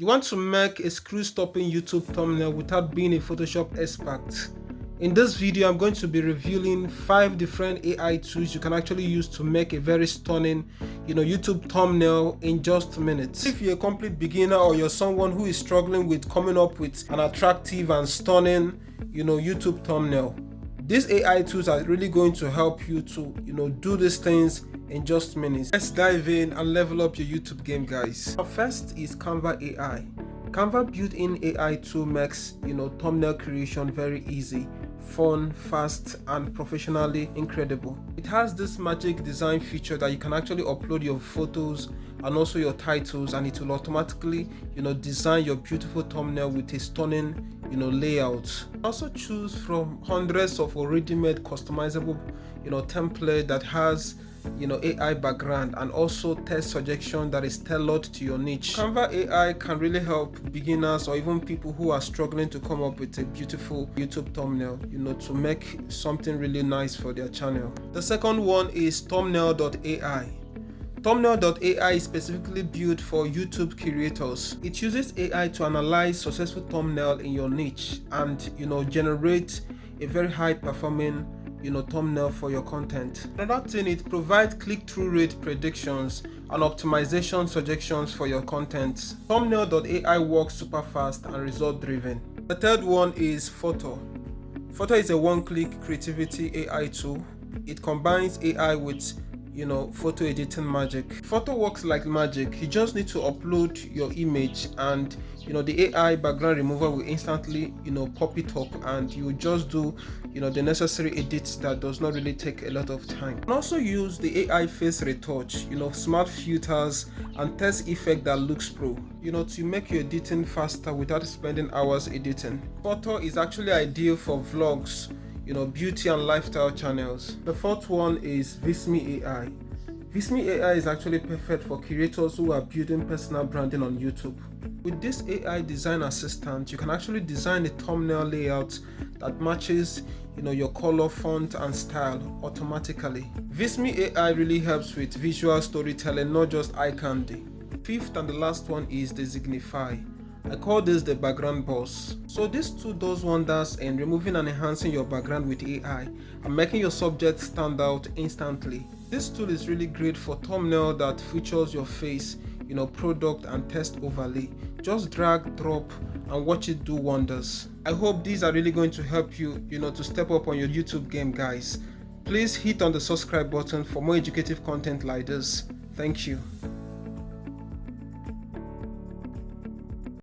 You want to make a screw-stopping YouTube thumbnail without being a Photoshop expert. In this video, I'm going to be revealing 5 different AI tools you can actually use to make a very stunning, YouTube thumbnail in just minutes. If you're a complete beginner or you're someone who is struggling with coming up with an attractive and stunning, YouTube thumbnail, these AI tools are really going to help you to, do these things in just minutes. Let's dive in and level up your YouTube game, guys. First is Canva AI. Canva built-in AI tool makes, thumbnail creation very easy, fun, fast, and professionally incredible. It has this magic design feature that you can actually upload your photos and also your titles, and it will automatically, design your beautiful thumbnail with a stunning, layout. Also choose from hundreds of already made customizable, template that has AI background and also text suggestion that is tailored to your niche. Canva AI can really help beginners or even people who are struggling to come up with a beautiful YouTube thumbnail, to make something really nice for their channel. The second one is Thumbnail.AI. Thumbnail.AI is specifically built for YouTube creators. It uses AI to analyze successful thumbnail in your niche and generate a very high performing thumbnail for your content. Another thing, it provides click-through rate predictions and optimization suggestions for your content. Thumbnail.AI works super fast and result driven. The third one is Fotor. Fotor is a one-click creativity AI tool. It combines AI with photo editing magic. Fotor works like magic. You just need to upload your image and the AI background remover will instantly pop it up, and you just do the necessary edits that does not really take a lot of time. You can also use the AI face retouch, smart filters and text effect that looks pro, to make your editing faster without spending hours editing. Fotor is actually ideal for vlogs, beauty and lifestyle channels. The fourth one is Visme AI. Visme AI is actually perfect for creators who are building personal branding on YouTube. With this AI design assistant, you can actually design a thumbnail layout that matches your color, font and style automatically. Visme AI really helps with visual storytelling, not just eye candy. Fifth and the last one is Designify. I call this the background boss. So this tool does wonders in removing and enhancing your background with AI and making your subject stand out instantly. This tool is really great for thumbnail that features your face, product and text overlay. Just drag, drop and watch it do wonders. I hope these are really going to help you, to step up on your YouTube game, guys. Please hit on the subscribe button for more educative content like this. Thank you.